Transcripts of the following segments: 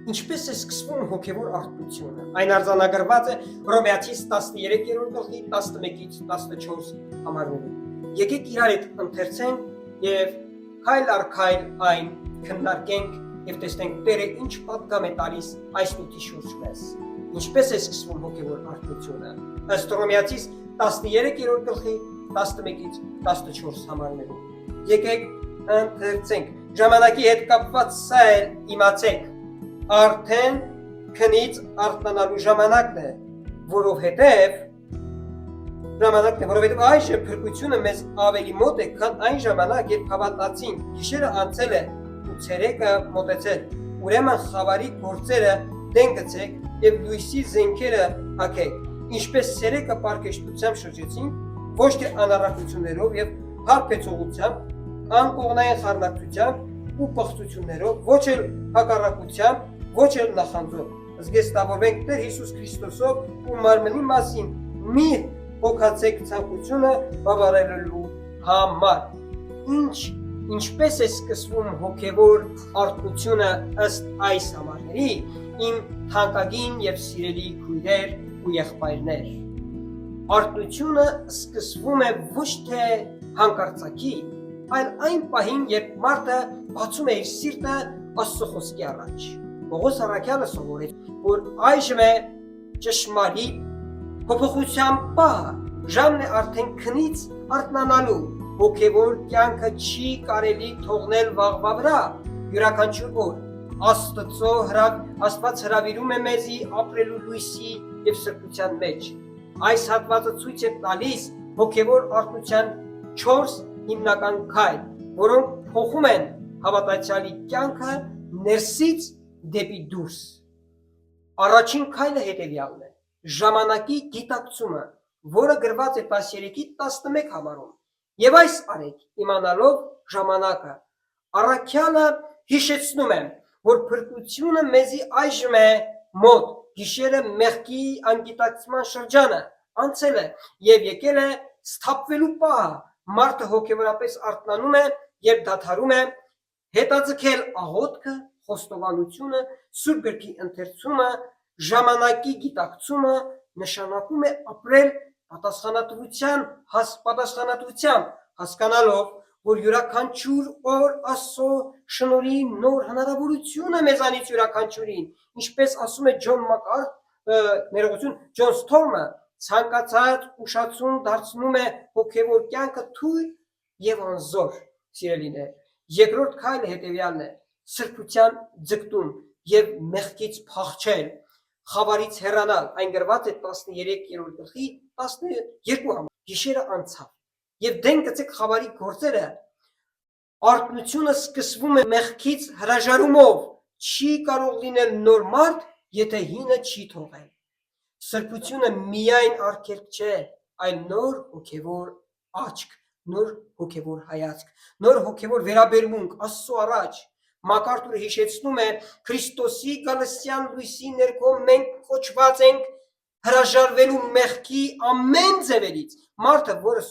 Ինչպես է սկսվում հոգևոր արտությունը։ Այն արձանագրված է Հռոմեացիս 13-րդ գլխի 11-ից 14 համարներում։ Եկեք իրար հետ ընթերցենք եւ քայլ առ քայլ այն քննարկենք եւ տեսնենք Տերը ինչ պատգամ է տալիս այս նյութի շուրջ մեզ։ Ինչպես է սկսվում հոգևոր արտությունը։ Ըստ Հռոմեացիս 13-րդ գլխի 11-ից 14 համարներում։ Եկեք ընթերցենք։ Ժամանակի հետ կապված սա է իմացեք։ Արդեն քնից արթնանալու ժամանակն է, որովհետև այժմ փրկությունը մեզ ավելի մոտ է, քան այն ժամանակ, երբ հավատացին, գիշերը անցել է ու ցերեկը մոտեցել։ Ուրեմն խավարի գործերը դեն գցեք եւ լույսի զենքերը հագեք, ինչպես ցերեկը պարկեշտությամբ շրջեցին, ոչ թե անառակություններով եւ հարբեցողությամբ, անկողնային խառնակցությամբ ու պղծություններով, ոչ էլ հակառակությամբ, ոչ էլ նախանձով, զգեստավորվենք Տեր Հիսուս Քրիստոսով ու մարմնի մասին մի հոգացեք ցանկությունը բավարարելու համար։ Ինչպես է սկսվում հոգևոր արտությունը ըստ այս համարների, իմ թանկագին եւ սիրելի քույրեր ու եղբայրներ։ Արտությունը սկսվում է ոչ թե հանկարծակի, այլ այն պահին, երբ մարդը բացում է իր սիրտը Աստծո խոսքի առաջ։ Պողոս առաքյալը սովորեց, որ այժմ է ճշմարիտ փոփոխության պահը, ժամն է արդեն քնից արթնանալու, հոգևոր կյանքը չի կարելի թողնել վաղվա վրա, յուրաքանչյուր օր։ Աստված հրավիրում է մեզի ապրելու լույսի եւ սրբության մեջ։ Այս հատվածը ցույց է տալիս հոգևոր արթնության 4 հիմնական քայլ, որոնք փոխում են հավատացյալի կյանքը ներսից դեպի դուրս։ Առաջին քայլը հետևյալն է. ժամանակի գիտակցումը, որը գրված է 13-11 համարում։ Եվ այս արեք, իմանալով ժամանակը, առաքյալը հիշեցնում է, որ փրկությունը մեզի այժմ է մոտ, գիշերը մեղքի անգիտակցման շրջանը անցել է եւ եկել է սթափվելու պահը։ Մարդը հոգեորապես արթնանում է, երբ դադարում է հետաձգել աղոթքը, խոստովանությունը, Սուրբ գրքի ընթերցումը, ժամանակի գիտակցումը նշանակում է ապրել պատասխանատվությամբ, հասկանալով, որ յուրաքանչյուր օր Աստծո շնորհի նոր հնարավորություն է մեզանից յուրաքանչյուրին, ինչպես ասում է Ջոն Սթորմը, ցանկացած ուշացում դարձնում է հոգևոր կյանքը թույլ եւ անզոր, սիրելիներ։ Երկրորդ քայլը հետևյալն է. սրբության ձգտում եւ մեղքից փախչել, խավարից հեռանալ, այն գրված է 13-րդ գլխի 12 համարում։ Գիշերը անցավ եւ դեն գցեք խավարի գործերը։ Արթնությունը սկսվում է մեղքից հրաժարումով, չի կարող լինել նոր մարդ, եթե հինը չի թողել։ Սրբությունը միայն արգելք չէ, այլ նոր հոգևոր աչք, նոր հոգևոր հայացք, նոր հոգևոր վերաբերմունք Աստծո առաջ։ Մակարդուրը հիշեցնում է Քրիստոսի գալստյան լույսի ներքո մենք կոչված ենք հրաժարվելու մեղքի ամեն ձևերից։ Մարդը, որը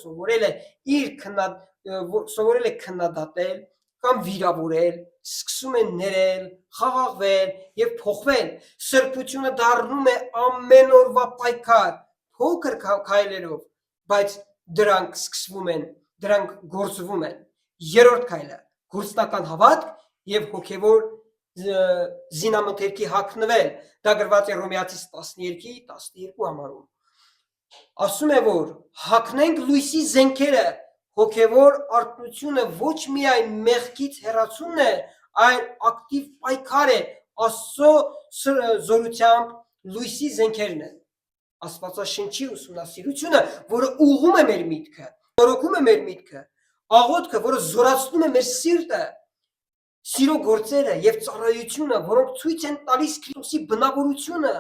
սովորել է քննադատել կամ վիրավորել, սկսում է ներել, խաղաղվել եւ փոխվել։ Սրբությունը դառնում է ամեն օրվա պայքար, փոքր քայլերով, բայց դրանք գործվում են։ Երրորդ քայլը՝ գործնական հավատք եւ հոգևոր զինամթերքի հագնվել։ Դա գրված է Հռոմեացիս 13-12 համարում։ Ասում է, որ հագնենք լույսի զենքերը։ Հոգևոր արթնությունը ոչ միայն մեղքից հեռացումն է, այլ ակտիվ պայքար է Աստծո զորությամբ լույսի զենքերն են։ Աստվածաշնչի ուսումնասիրությունը, որը ուղղում է մեր միտքը, նորոգում է մեր միտքը, աղոթքը, որը զորացնում է մեր սիրտը, սիրո գործերը եւ ծառայությունը, որոնք ցույց են տալիս Քրիստոսի բնավորությունը։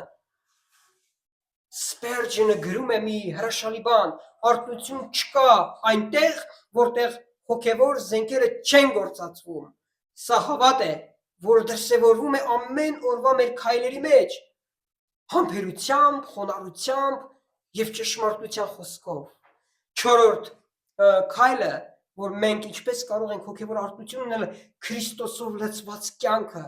Սպերջինը գրում է մի հրաշալի բան. արթնություն չկա այնտեղ, որտեղ հոգևոր զենքերը չեն գործածվում։ Սա հավատ է, որ դրսևորվում է ամեն օրվա մեր քայլերի մեջ, համբերությամբ, խոնարհությամբ եւ ճշմարտության խոսքով։ Չորրորդ քայլը, որ մենք ինչպես կարող ենք հոգևոր արթնություն ունենալ Քրիստոսով լցված կյանքը,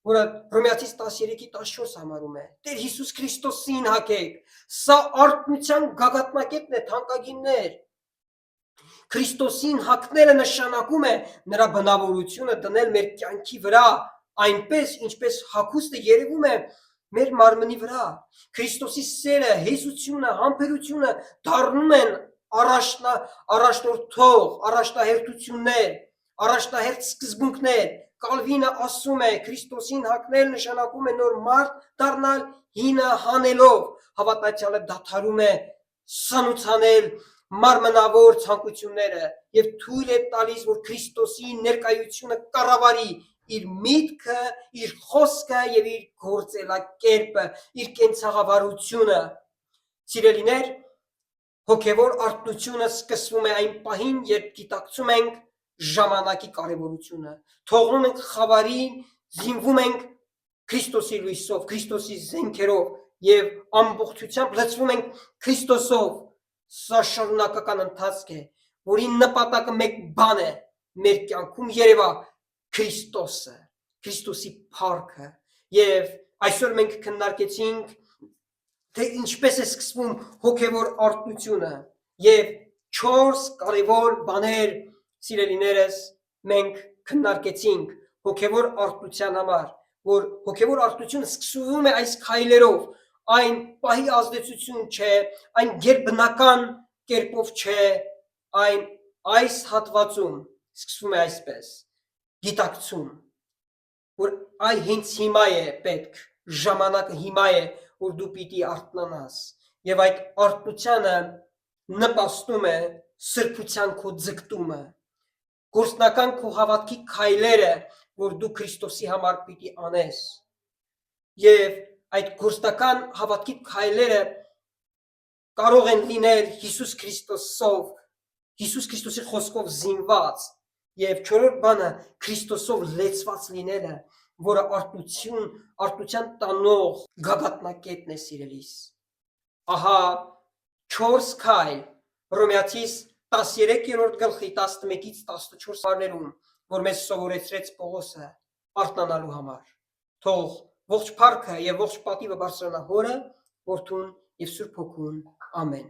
որը Հռոմեացիս 13:14 համարում է։ Տեր Հիսուս Քրիստոսին հագեք։ Սա արթնության գագաթնակետն է, թանկագիններ։ Քրիստոսին հագնելը նշանակում է նրա բնավորությունը դնել մեր կյանքի վրա, այնպես ինչպես հագուստը երևում է մեր մարմնի վրա։ Քրիստոսի սերը, հեզությունը, համբերությունը դառնում են առաջնորդող, առաջնահերթություններ, առաջնահերթ սկզբունքներ։ Կալվինը ասում է, Քրիստոսին հագնել նշանակում է նոր մարդ դառնալ հինը հանելով։ Հավատացյալը դադարում է սանուցանել մարմնավոր ցանկությունները եւ թույլ է տալիս, որ Քրիստոսի ներկայությունը կառավարի իր միտքը, իր խոսքը եւ իր գործելակերպը, իր կենցաղավարությունը։ Սիրելիներ, հոգևոր արթնությունը սկսվում է այն պահին, երբ գիտակցում ենք ժամանակի կարևորությունը, թողնում ենք խավարին, զինվում ենք Քրիստոսի լույսով, Քրիստոսի զենքերով եւ ամբողջությամբ լցվում ենք Քրիստոսով։ Սա շարունակական ընթացք է, որի նպատակը մեկ բան է՝ մեր կյանքում երևա Քրիստոսը, Քրիստոսի փառքը։ Եվ այսօր մենք քննարկեցինք, թե ինչպես է սկսվում հոգևոր արթնությունը եւ 4 կարևոր բաներ, սիրելիներս, մենք քննարկեցինք հոգևոր արթնության համար, որ հոգևոր արթնությունը սկսվում է այս քայլերով, այն պահի ազդեցություն չէ, այն գերբնական կերպով չէ, այն այս հատվածում սկսվում է այսպես. գիտակցում, որ այ հենց հիմա է պետք, ժամանակը հիմա է, որ դու պիտի արթնանաս, եւ այդ արթնությանը նպաստում է սրբության քո ձգտումը, գործնական քո հավատքի քայլերը, որ դու Քրիստոսի համար պիտի անես, եւ այդ գործնական հավատքի քայլերը կարող են լինել Հիսուս Քրիստոսի խոսքով զինված, եւ 4-րդ բանը Քրիստոսով լեցված լինելը, որը արթնության տանող գագաթնակետն է, սիրելիս։ Ահա 4 քայլ Հռոմեացիս 13-րդ գլխի 11-14 հարներում, որ մեզ սովորեցրեց Պողոսը արթնանալու համար։ Թող ողջ փառքը եւ ողջ պատիվը բարձրանա Հորը, Որդուն եւ Սուրբ Հոգուն։ Ամեն։